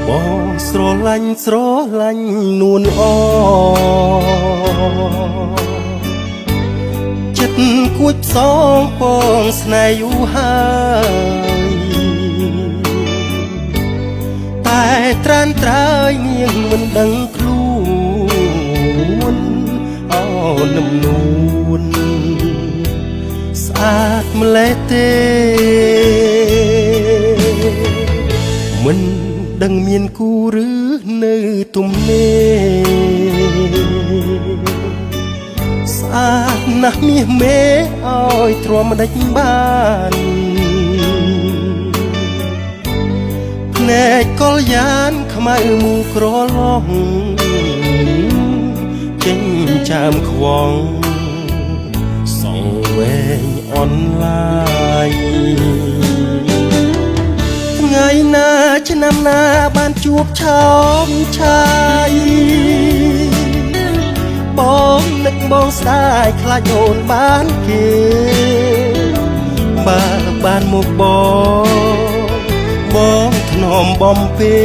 បងស្រឡាញ់នួនល្អចិត្តគួចផ្សងពងស្នេហ៍យូរហើយតែត្រានត្រើយនាងមិនដឹងខ្លួនអោនំនួនស្អាតម្លេះទេមិនដឹងមានគូឬនៅទំនេរស្អាតណាស់មាសមេឲ្យទ្រាំមិនដេចបានភ្នែកកលយានខ្មៅមូក្រឡងចេញចាមខ្វងសងវែងអនឡាញថ្ងៃណាឆ្នាំណាបានជួបឆោមឆាយបងនឹកបងស្ដាយខ្លាចអូនបានគេបើបានមកបងធ្នមបំពេ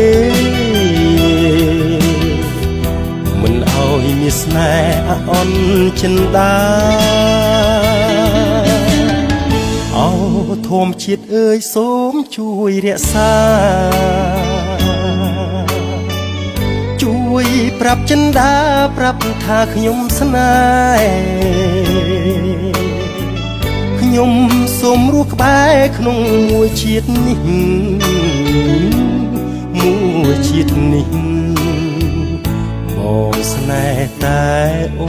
មិនឲ្យមានស្នេហ៍អន់ចិនដាអូធម្មជាតិអើយសូមជួយរក្សាជួយប្រាប់ចិនដាប្រាប់ថាខ្ញុំស្នេហ៍ខ្ញុំសូមរស់ក្បែរក្នុងមួយជាតិនេះមួយជាតិនេះបងស្នេហ៍តែអូ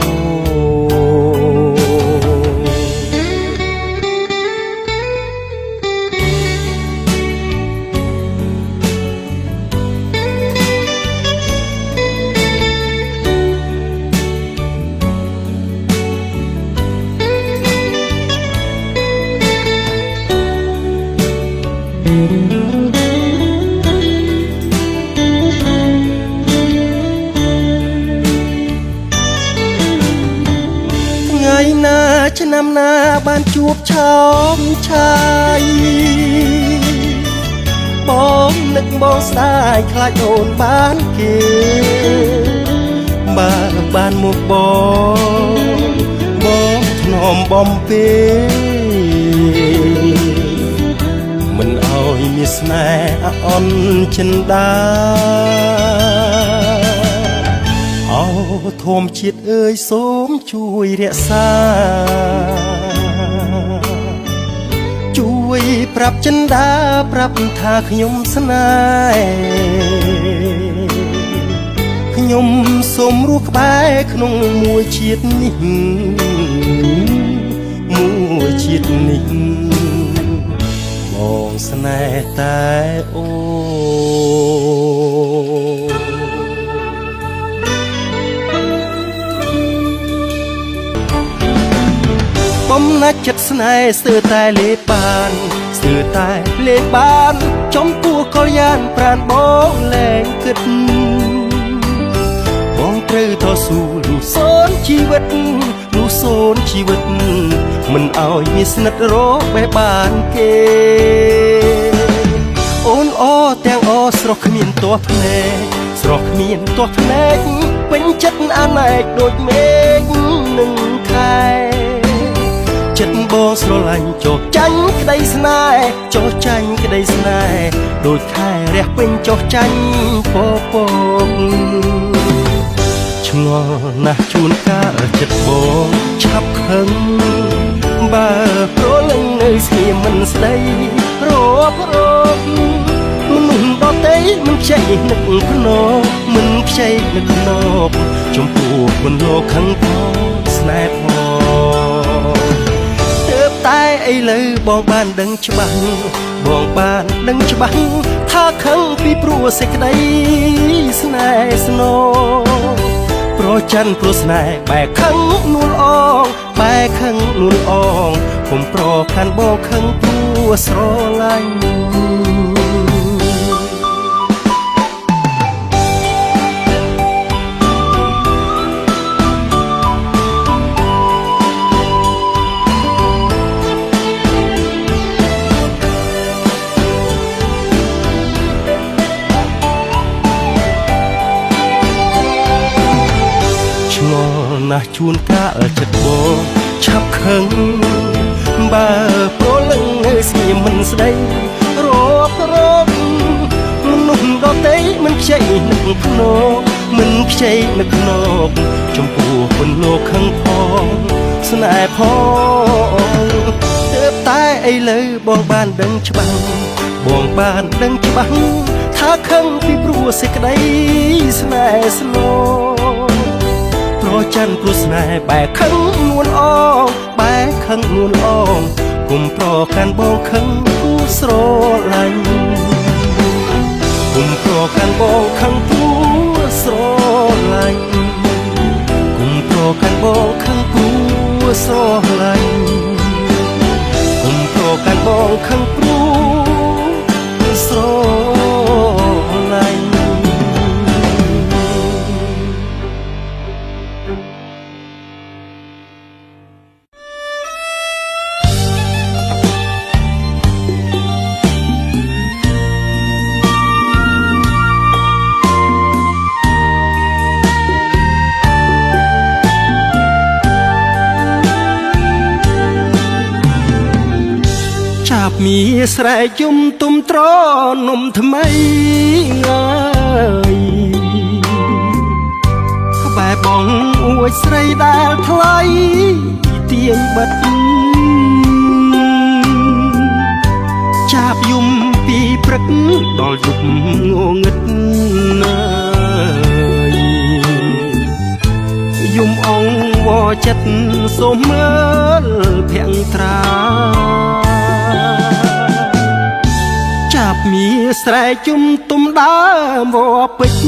ថ្ងៃណាឆ្នាំណាបានជួបឆោមឆាយបងនឹកបងស្ដាយខ្លាចអូនបានគេបើបានមកបងធ្នមបំពេមិនឲ្យមានស្នេហ៍អន់ចិនដាអូធម្មជាតិអើយសូមជួយរក្សាជួយប្រាប់ចិនដាប្រាប់ថាខ្ញុំស្នេហ៍ខ្ញុំសូមរស់ក្បែរក្នុងមួយជាតិនេះមួយជាតិនេះបងស្នេហ៍តែអូបំណាច់ចិត្តស្នេហ៍ស្ទើរតែលេបបានស្ទើរតែលេបបានចំពោះកលយានប្រានបងលែងគិតបងត្រូវតស៊ូលុះសូនជីវិតមិនឲ្យមានស្និទ្ធរកបេះបានគេអូនអទាំងអស្រស់គ្មានទាស់ភ្នែកពេញចិត្តអាណែកដូចមេឃនឹងខែចិត្តបងស្រឡាញ់ចុះចាញ់ក្តីស្នេហ៍ដូចខែរះពេញចុះចាញ់ពពកឆ្ងល់ណាស់ជួនកាលចិត្តបងឆាប់ខឹងបើប្រលឹងនៅស្ងៀមមិនស្ដីរាប់មនុស្សដទៃមិនខ្ចីនឹកភ្នំចំពោះคนโลកខឹងផងស្នេហ៍ផងទើបតែឥឡូវបងបានដឹងច្បាស់ថាខឹងពីព្រោះសេចក្តីស្នេហ៍ស្នោប្រច័ណ្ឌព្រោះស្នេហ៍បែកខឹងនួនអងកុំប្រកាន់បងខឹងព្រោះស្រឡាញ់ ណាស់ជួនកាលចិត្តបងឆាប់ខឹងបើប្រលឹងស្ងៀមមិនស្ដីរកមនុស្សដទៃមិនខ្ចីនឹកភ្នំមិនខ្ចីនឹកភ្នំចំពោះគុណលោកខឹងផងស្នេហ៍ផងទើបតែឥឡូវបងបានដឹងច្បាស់បងបានដឹងច្បាស់ថាខឹងពីព្រោះសេចក្តីស្នេហ៍ស្នងប្រច័ណ្ឌព្រោះស្នេហ៍បែកខឹងនួនអងបែកខឹងនួនអងគុំប្រកាន់បងខឹងគូស្រឡាញ់គុំប្រកាន់បងខឹងគូស្រឡាញ់គុំប្រកាន់បងខឹងគូស្រឡាញ់គុំប្រកាន់បងខឹងគូស្រឡាញ់ចាប់មីស្រែយំទុំត្រនំថ្មីអើយបែបបងអួយស្រីដែលថ្លៃទៀងបិទចាប់យំពីព្រឹកដល់យប់ងងឹតណាយយំអងវចិត្តសូមមើលភ័ងត្រាចាប់មីស្រែជុំទុំដើមវពេជ្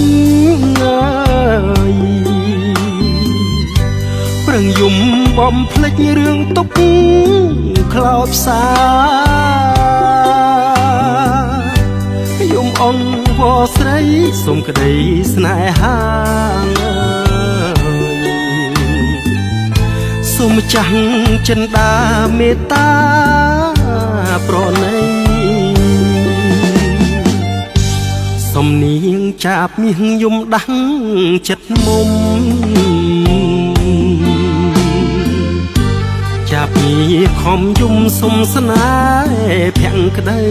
រប្រឹងយំបំភ្លេចរឿងទុកខ្លោចផ្សាយំអងវស្រីសុំក្តីស្នេហាសូមចាស់ចិន្តាមេត្តាប្រណីសំនៀងចាប់មាសយំដាស់ចិត្តមុំចាប់មាសខំយំសុំស្នេហ៍ភាំងក្តី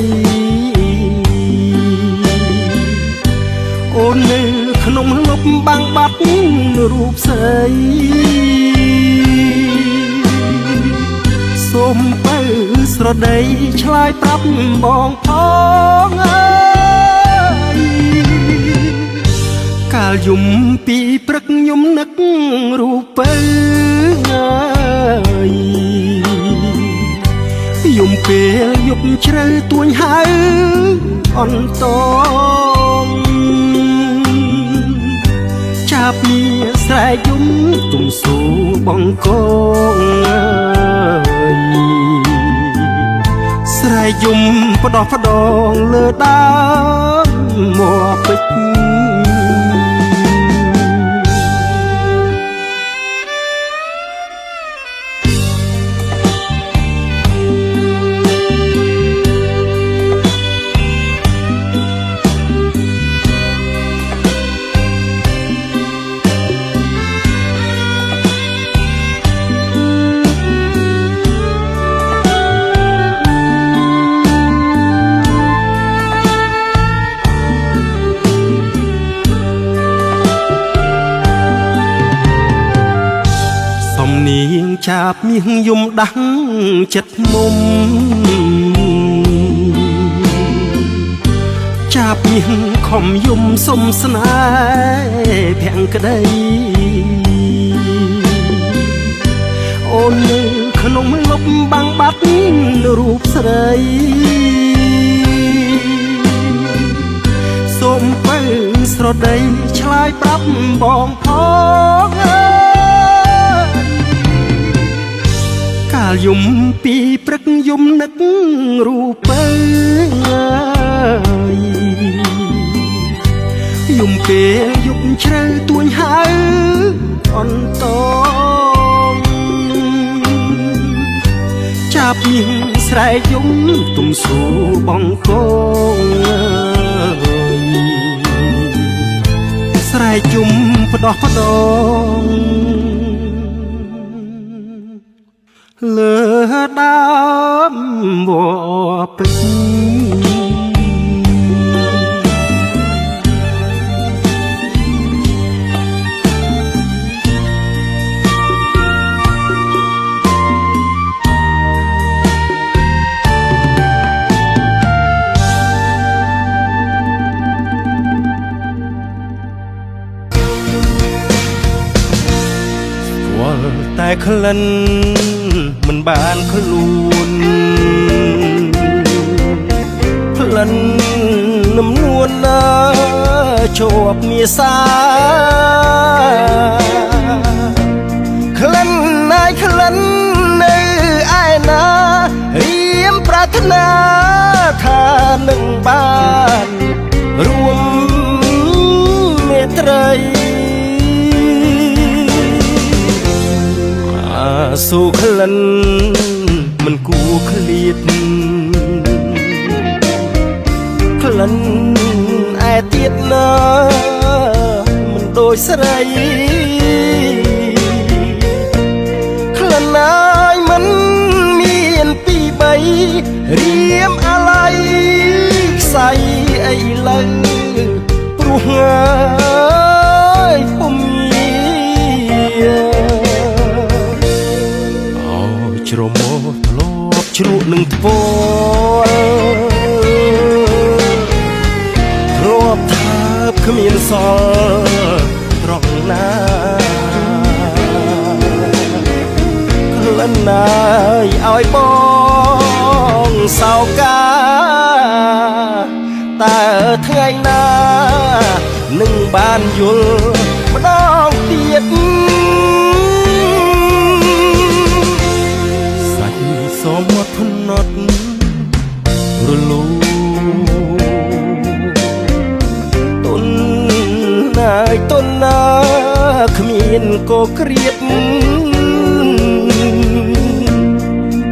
អូននៅក្នុងលប់បាំងបាត់រូបស្រីសូមបើស្រដីឆ្លើយប្រាប់បងផងអើយកាលយំពីព្រឹកយំនឹករូបពៅអើយយំពេលយប់ជ្រៅទួញហៅអន្តងចាប់មាសស្រែយំទុំស៊ូបងកងស្រែយំផ្ដោះផ្ដងលើដើមមកពេជ្រនាងចាប់មាសយំដាស់ចិត្តមុំចាប់មាសខំយំសុំស្នេហ៍ភាំងក្តីអូននៅក្នុងលប់បាំងបាត់រូបស្រីសូមបើស្រដីឆ្លើយប្រាប់បងផងកាលយំពីព្រឹកយំនឹករូបពៅយំពេលយប់ជ្រៅទួញហៅអន្តងចាប់មាសស្រែយំទុំស៊ូបងកងស្រែយំផ្ដោះផ្ដង លើដើមវល្លិពេជ្រវល់តែក្លិនមិនបានខ្លួនក្លិននំនួនណាជាប់មាសាក្លិនណាយក្លិននៅឯណារៀមប្រាថ្នាថានឹងបានរួមមេត្រីសូក្លិនមិនគួរឃ្លាតក្លិនឯទៀតណាមិនដូចស្រីក្លិនហើយមិនមានពីរបីរៀមអាឡ័យខ្សែអីឡើយព្រោះងាយពុំជ្រមុះធ្លាប់ជ្រក់នឹងថ្ពាល់រាប់ថាបគ្មានសល់ត្រង់ណាក្លិនណាយឲ្យបងសោកាតើថ្ងៃណានឹងបានយល់ម្ដងទៀតសូមមកភ្នត់រលូទុនណាយទុនណាគ្មានកក្រៀត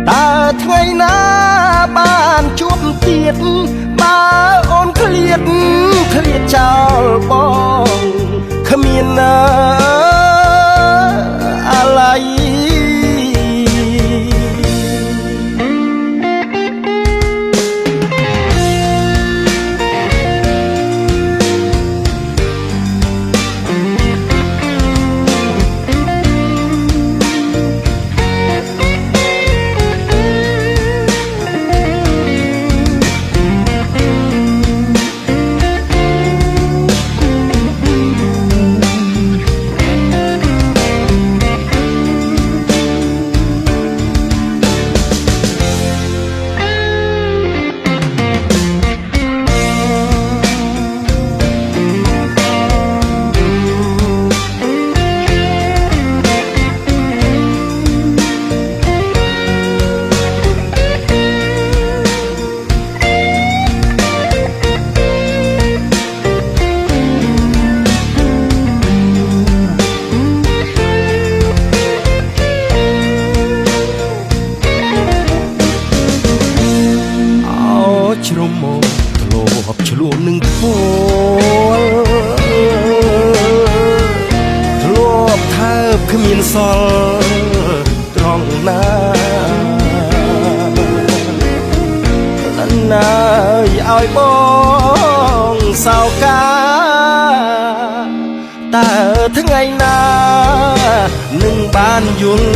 តើថ្ងៃណាបានជួបទៀតបើអូនឃ្លាតចោលបងគ្មានណាអាឡ័យជ្រមុំធ្លាប់ឆ្លួងនឹងថ្ពាល់ធ្លាប់ថាបគ្មានសល់ត្រង់ណាក្លិនណាយឲ្យបងសោកាតើថ្ងៃណានឹងបានយល់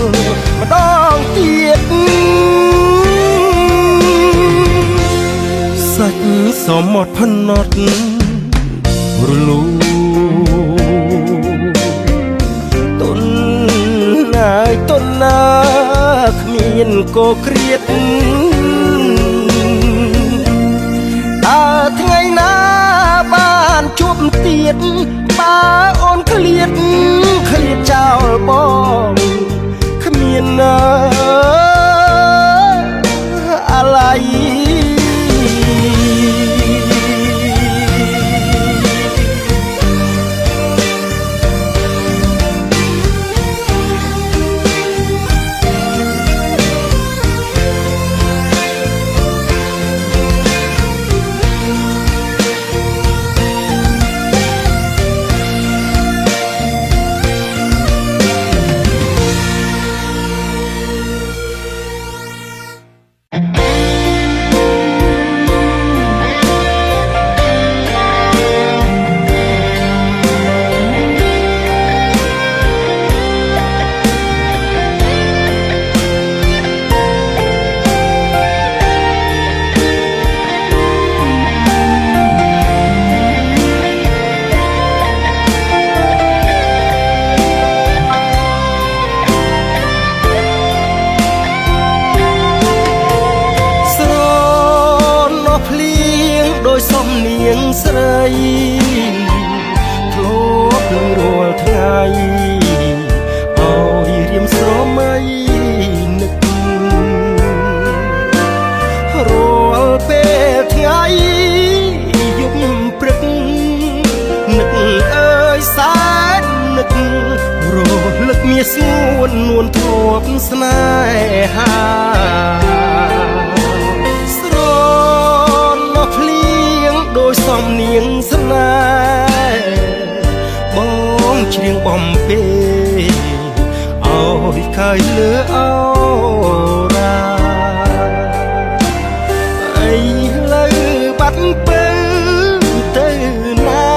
ម្ដងទៀតសាច់សមុទ្រភ្នត់រលូទុនណាយទុនណាគ្មានកក្រៀតតើថ្ងៃណាបានជួបទៀតបើអូនឃ្លាតចោលបងគ្មានណាអាឡ័យ ធ្លាប់លឺរាល់ថ្ងៃឲ្យរៀមស្រមៃនឹករាល់ពេលថ្ងៃយប់ព្រឹកនឹកអើយសែននឹករលឹកមាសួននួនធ្លាប់ស្នេហាស្រណោះភ្លៀងដោយសំនៀងស្នេហ៍បងច្រៀងបំពេឲ្យកាយលើអរ៉ាអីលើបាត់ទៅទៅណា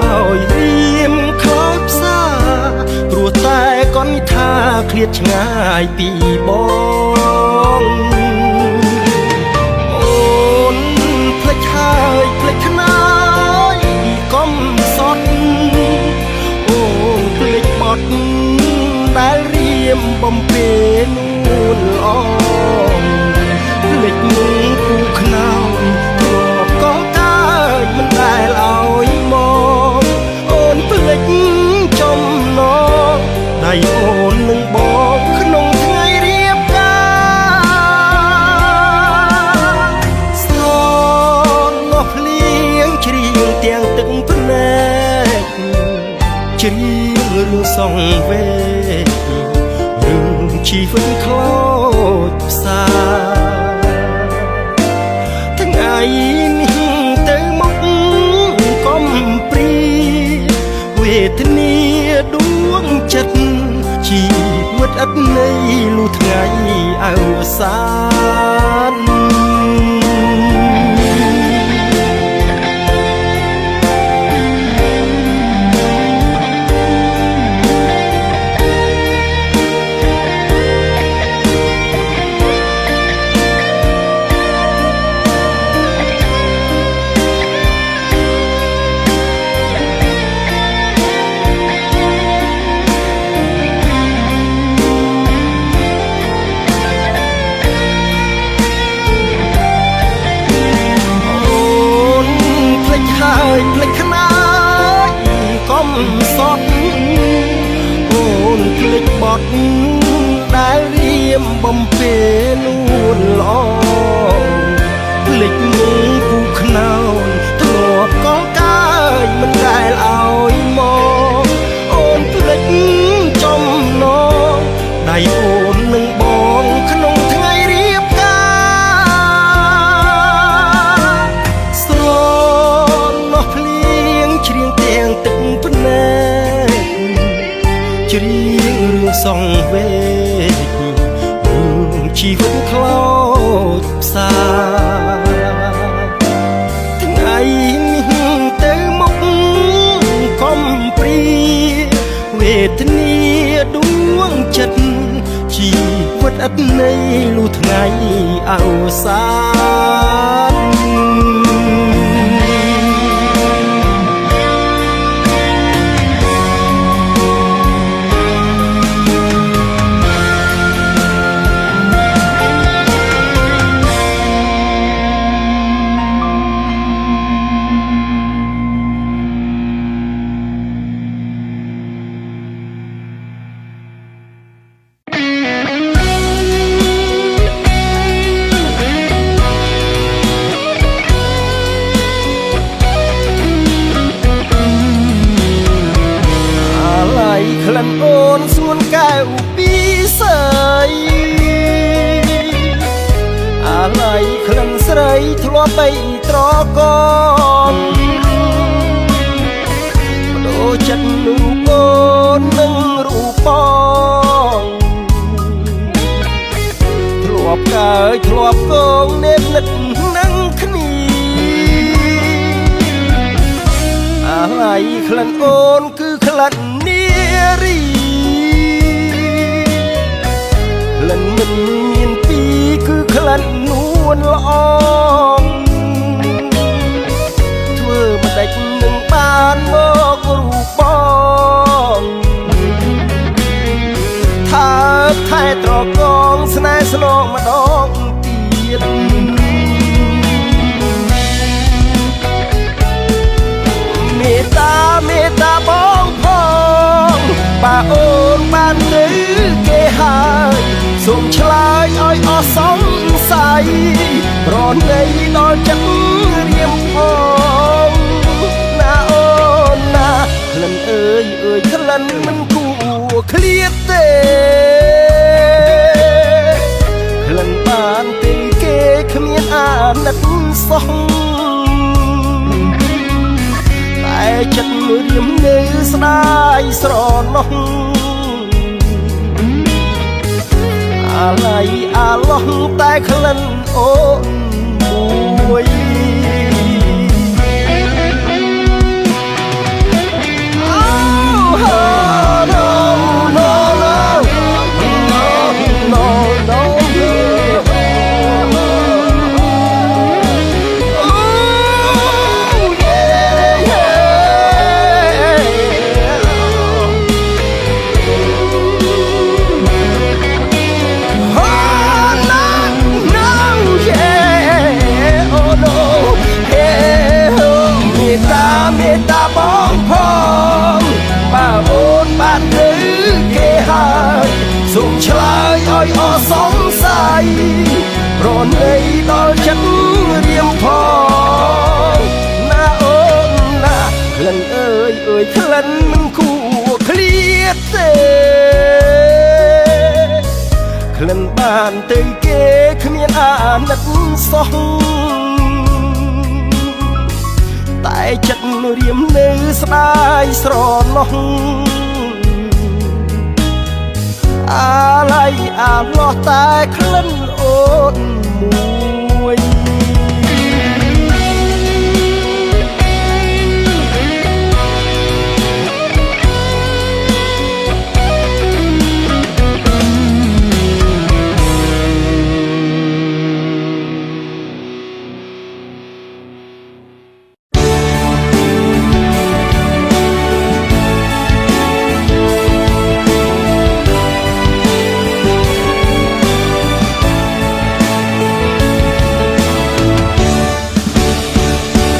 ឲ្យរៀមខ្លោចផ្សាព្រោះតែកូនថាឃ្លាតឆ្ងាយពីបងអូនភ្លេចហើយភ្លេចខ្នើយកុំសត់អូនភ្លេចបត់ដែលរៀមបំពេនួនល្អភ្លេចមុខគូខ្នើយធ្លាប់កងកាយមិនដែលឲ្យមកអូនភ្លេចចំណងដៃអូននឹងបងក្នុងថ្ងៃរៀបការស្រណោះភ្លៀងច្រៀងទាំងទឹកភ្នែកច្រៀងរឿងសងវេរឿងជីវិតខ្លោចផ្សាថ្ងៃនេះទៅមុខកុំព្រីវេទនាដួងចិត្តជីវិតឥតន័យលុះថ្ងៃអវសានហើយភ្លេចខ្នើយកុំសត់អូនភ្លេចបត់ដែលរៀមបំពេនួនល្អភ្លេចមុខគូខ្នើយធ្លាប់កងកាយមិនដែលឲ្យមកអូនភ្លេចចំណងដៃអូននឹងបងក្នុងថ្ងៃរៀបការស្រណោះភ្លៀងច្រៀងទាំងទឹកភ្នែកច្រៀងរឿងសងវេរឿងជីវិតខ្លោចផ្សាថ្ងៃនេះទៅមុខកុំព្រីវេទនាដួងចិត្តជីវិតឥតន័យលុះថ្ងៃអវសានក្លិនអូនសួនកែវពីស្រីអាឡ័យក្លិនស្រីធ្លាប់បីត្រកងបដូរចិត្តរូបអូននឹងរូបបងធ្លាប់កើយធ្លាប់កងនេបនិតនឹងគ្នាអាឡ័យក្លិនអូនគឺក្លិនរីក្លិនមិនមានពីរគឺក្លិននួនល្អធ្វើមិនដេចនឹងបានមករូបបងថាថែត្រកងស្នេហ៍ស្នងម្ដងទៀត bà ôn ban tư kê hai xuồng trái oi o sóng say ròn ngây đôi chân riêng phong na ôn na lần ơi lần mình cụ clear tê lần ban tư kê khmiên an nát sóngแต่จัดมือเรียมเนื้อสลายสรอนน้องอะไรอาลองแต่คลันโอนมวยส่งชายอ้อยอ้อสองสายร้อนในดอฉันเรียมพองหน้าโอนหน้าเคลื่อนเอ่ยเคลื่อนมันคู่เคลียดเตเคลื่อนบ้านเตยเก๋ขมีนอ่านนัดสองแต่จัดเรียมเนื้อสลายสรอนน้องอะไรอาลอตายคลั่นโอนมวย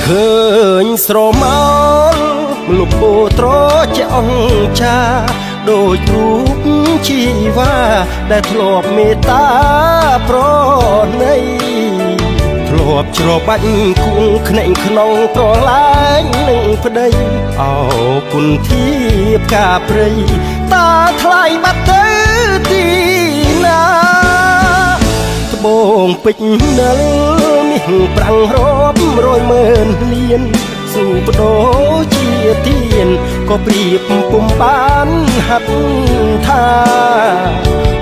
เคยสรมอนลูกโบตรจะองชาโดยรูปชีวาได้ทลบเมตตาโปรดในทลบชรบันคุ้งขนงขนองตรลายหนึ่งพดายเอากุนที่กาเปรยตาทลายบัดเตตีนาตะบงปิดเนลมิหปรังรบรอยเมินเลียนสู่ปโดเจียเตียนก็เปรียบปุ่มปานหักทา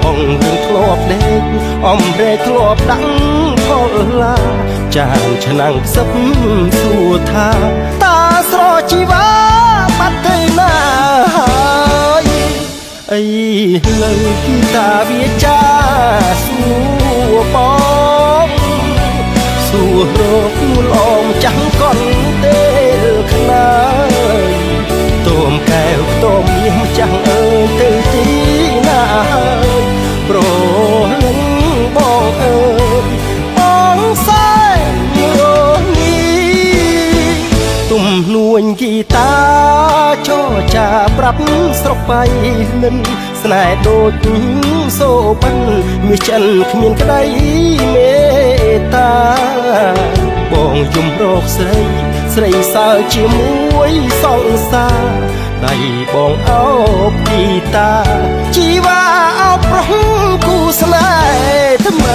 ห้องเรื่องคลอบเด็กอ้อมเรคลอบดังพอลาจางฉนังซับสู่ทาตาสรอชีวาปัดเตนาไอ้เลยกีตาเบียจ้าสู่ปองสู่โรคมูลอมจังก่อนเตลขนาต้มแก้วต้มยิ้มจังเตยตีนาโปรลังบอกปองสายโรนี้ตุ่มนวลกีตาจ่อจะปรับสรบไปนั้นสนายโดดโซบันมีฉันขมิ้นกระไดเมตตาบองยุ่มโรคใส่สาวเชื่อมวยสองสาได้บองเอาปีตาชีว่าเอาพระกูสนายทำไม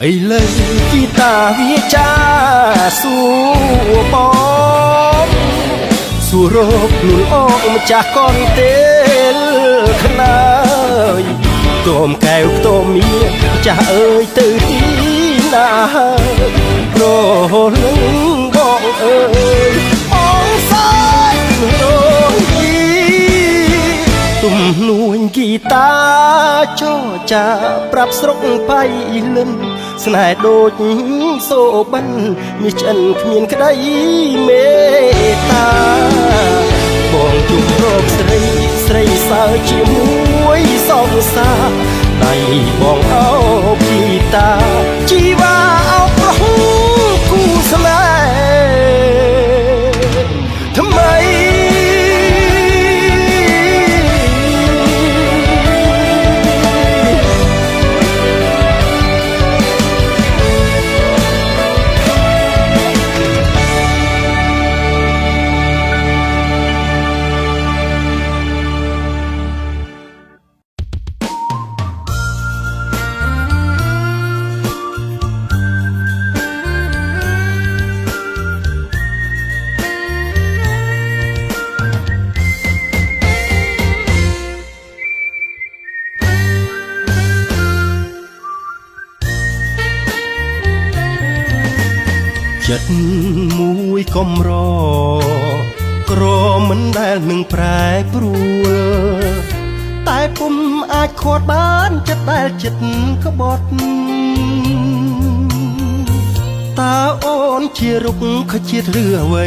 ไอ้เลยกีตาวิจาสู่ปองสู่โรคหนุนออกมาจากก้อนเตลขนายต้มแก้วต้มเมียจะตื่นตีนาโปรลึงบอกปองสายโรยีตุ่ม ជំនួញហ្គីតាចោចាប្រាប់ស្រុកបៃលិនស្នេហ៍ដូចសូបិនមានឆ្អិនគ្មានក្តីមេត្តាបងជួបរកស្រីស្រីសើជាមួយសងសាដៃបងអោបហ្គីតាជីវ៉ាអោបប្រុសគូស្នេហ៍ថ្មី ចិត្តមួយកំរក្រមិនដែលនឹងប្រែប្រួលតែពុំអាចខាត់បានចិត្តដែលចិត្តក្បត់តើអូនជារុក្ខជាតិឬអ្វី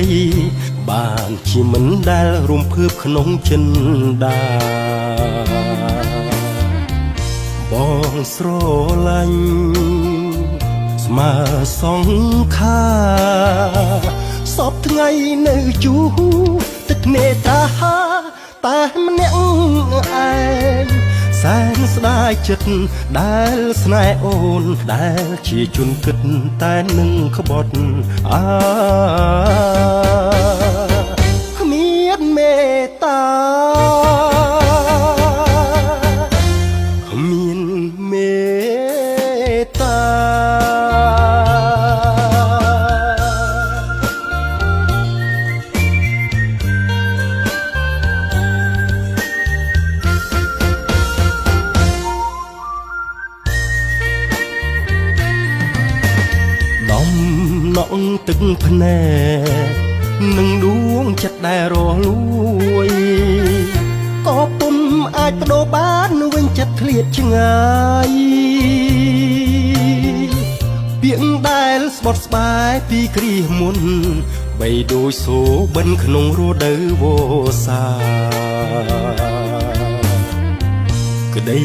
បានជាមិនដែលរំភើបក្នុងចិនដាបងស្រឡាញ់ស្មើសងខាសពថ្ងៃនៅជួទឹកនេតាតែម្នាក់ឯងសែនស្ដាយចិត្តដែលស្នេហ៍អូនដែលជាជនគិតតែនឹងក្បត់គ្មានមេត្តាគ្មានមេត្តានក់ទឹកភ្នែកនឹងដួងចិត្តដែលរលួយក៏ពុំអាចបដូរបានវិញចិត្តឃ្លាតឆ្ងាយពាក្យដែលស្បត់ស្បាយពីគ្រាមុនបីដូចសូបិនក្នុងរដូវវស្សាក្តី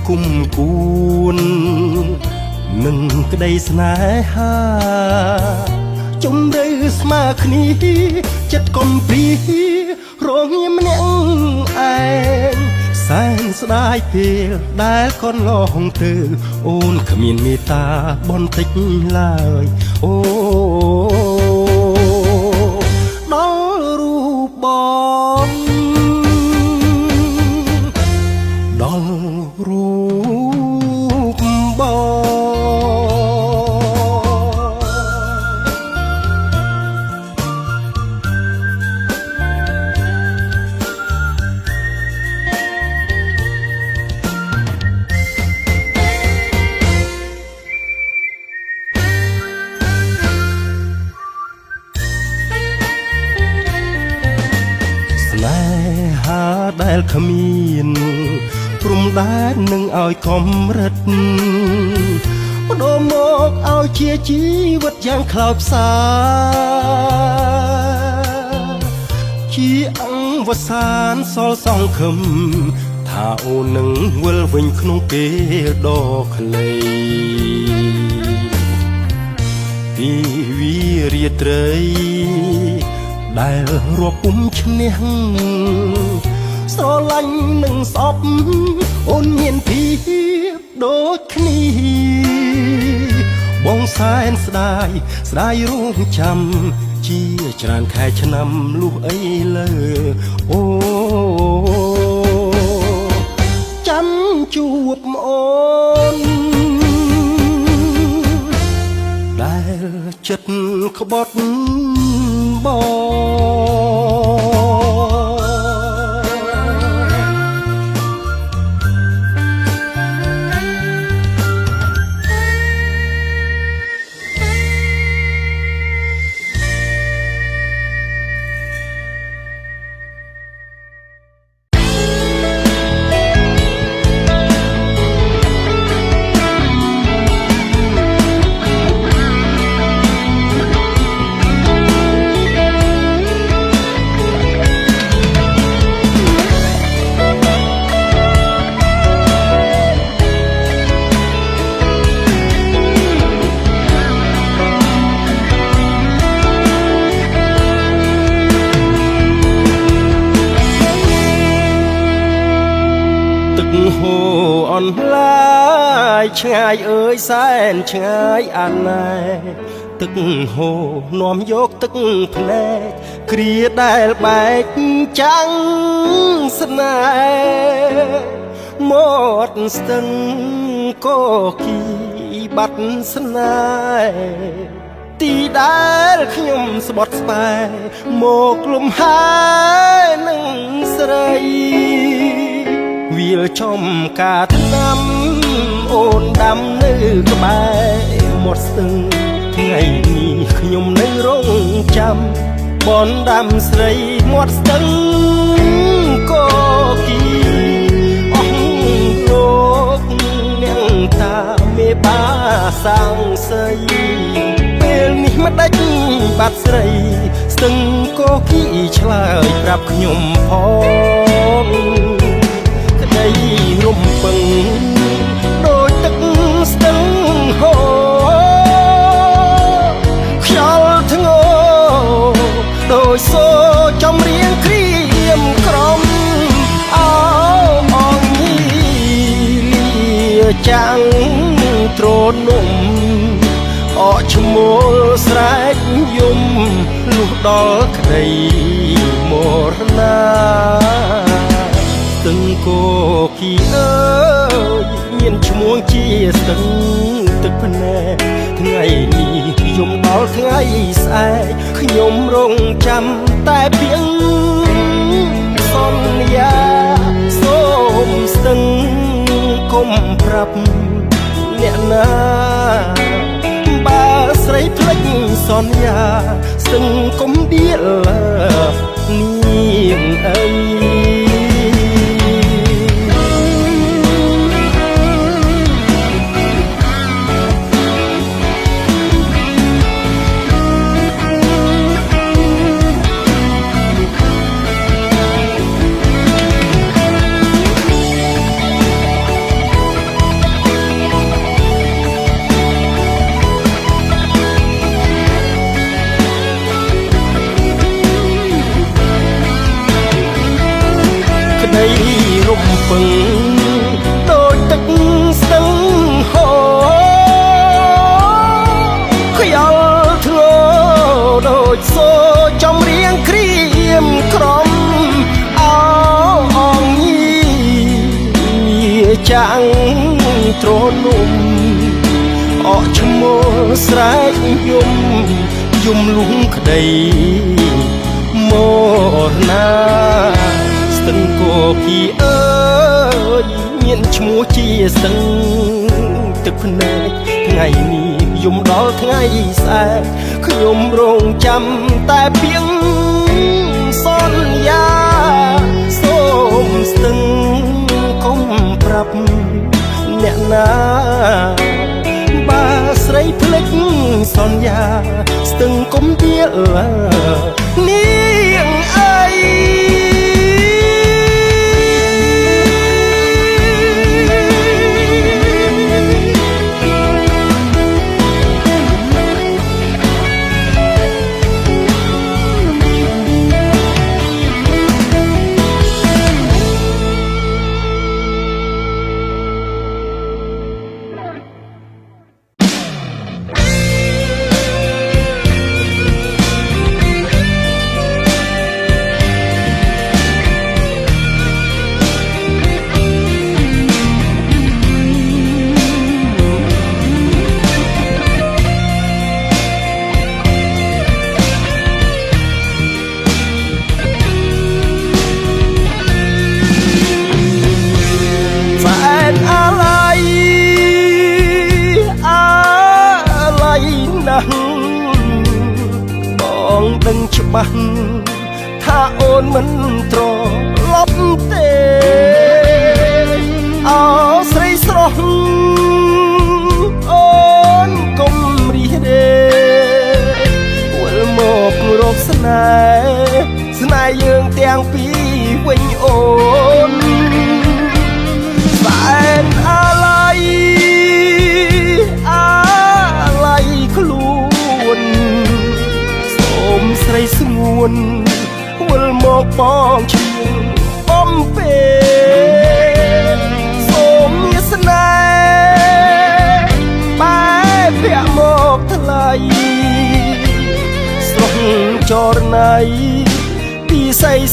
គុំគួននឹងក្តីស្នេហាជំរឿស្មើគ្នាចិត្តកុំព្រីរងម្នាក់ឯងសែនស្ដាយពេលដែលកូនឡងទៅអូនគ្មានមេត្តាបន្តិចឡើយអូដល់រូបបងដល់រូបបងដែលគ្មានព្រំដែននឹងឲ្យកំរិតបដូរមកឲ្យជាជីវិតយ៉ាងខ្លោចផ្សាជាអង្គវសានសល់សង្ឃឹមថាអូននឹងវិលវិញក្នុងពេលដ៏ខ្លីពីវីរាត្រីដែលរាប់ពុំឈ្នះស្រឡាញ់នឹងស្អប់អូនមានភាពដូចគ្នាបងសែនស្ដាយរងចាំជាច្រើនខែឆ្នាំលុះអីលើអូចាំជួបអូនដែលចិត្តក្បត់បង ទឹកហូរអនឡាយឆ្ងាយអើយសែនឆ្ងាយអាណែទឹកហូរនាំយកទឹកភ្នែកគ្រាដែលបែកចាំងស្នេហ៍មាត់ស្ទឹងក៏គីបាត់ស្នេហ៍ទីដែលខ្ញុំស្បត់ស្បែកមកលំហែនឹងស្រីវាលចំការថ្នាំអូនដាំនៅក្បែរមាត់ស្ទឹងថ្ងៃនេះខ្ញុំនៅរងចាំបនដាំស្រីមាត់ស្ទឹងក៏គីអស់លោកនាងតាមេបាសាំងសីពេលនេះមិនដាច់បាត់ស្រីស្ទឹងក៏គីឆ្លើយប្រាប់ខ្ញុំផងក្តីរំពឹងដូចទឹកស្ទឹងហូរខ្យល់ធ្ងរដូចសូចំរៀងក្រៀមក្រំអោអងញីលាចាំងទ្រនំអកឈ្មោលស្រែកយំលុះដល់ក្តីមរណាស្ទឹងគោគីអើយមានឈ្មោះជាស្ទឹងទឹកភ្នែកថ្ងៃនេះយំដល់ថ្ងៃស្អែកខ្ញុំរងចាំតែเพียงសន្យាសូមស្ទឹងកុំប្រាប់អ្នកណាបើស្រីភ្លេចសន្យាស្ទឹងកុំដៀលនាងអីក្តីរំពឹងដូចទឹកស្ទឹងហូរខ្យល់ធ្ងរដូចសូចំរៀងក្រៀមក្រំអោអងញីចាំងទ្រនំអកឈ្មោះស្រែកយំលុងក្តីមរណាស្ទឹងគោគីអើយមានឈ្មោះជាស្ទឹងទឹកភ្នែកថ្ងៃនេះយំដល់ថ្ងៃស្អែកខ្ញុំរងចាំតែเพียงសន្យាសូមស្ទឹងកុំប្រាប់អ្នកណាបើស្រីភ្លេចសន្យាស្ទឹងកុំដៀលនាងអីបងដឹងច្បាស់ថាអូនមិនត្រឡប់ទេអោស្រីស្រស់អូនកុំរីដេវិលមករកស្នេហ៍យើងទាំងពីរវិញអូនសែនអាឡ័យខ្លួនសូមស្រីស្ងួនវិលមកបងឈៀងអំពេល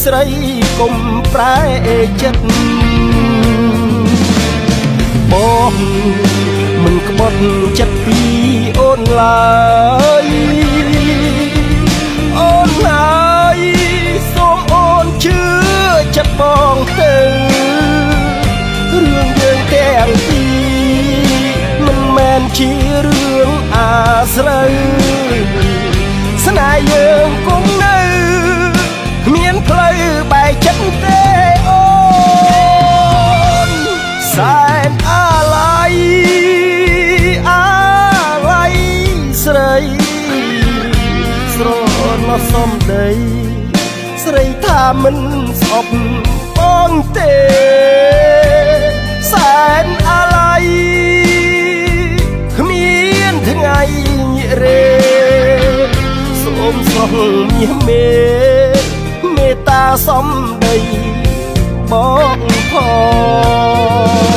ស្រីកុំប្រែចិត្តបងមិនក្បត់ចិត្តពីអូនឡើយអូនហើយសូមអូនជឿចិត្តបងទៅរឿងយើងទាំងពីរមិនមែនជារឿងអាស្រូវស្នេហ៍យើងគង់នៅគ្មានផ្លូវបែកចិត្តទេអូនសែនអាឡ័យស្រីស្រណោះសំដីស្រីថាមិនស្អប់បងទេសែនអាឡ័យគ្មានថ្ងៃញរេសូមសងមាសមេត្តាសំដីបងផង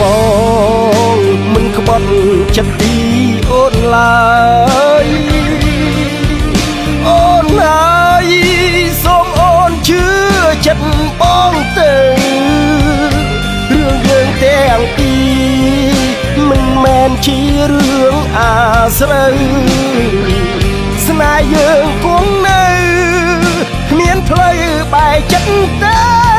បងមិនក្បត់ចិត្តពីអូនឡើយអូនហើយសូមអូនជឿចិត្តបងទៅរឿងយើងទាំងពីរមិនមែនជារឿងអាស្រូវស្នេហ៍យើងគង់នៅគ្មានផ្លូវបែកចិត្តទេ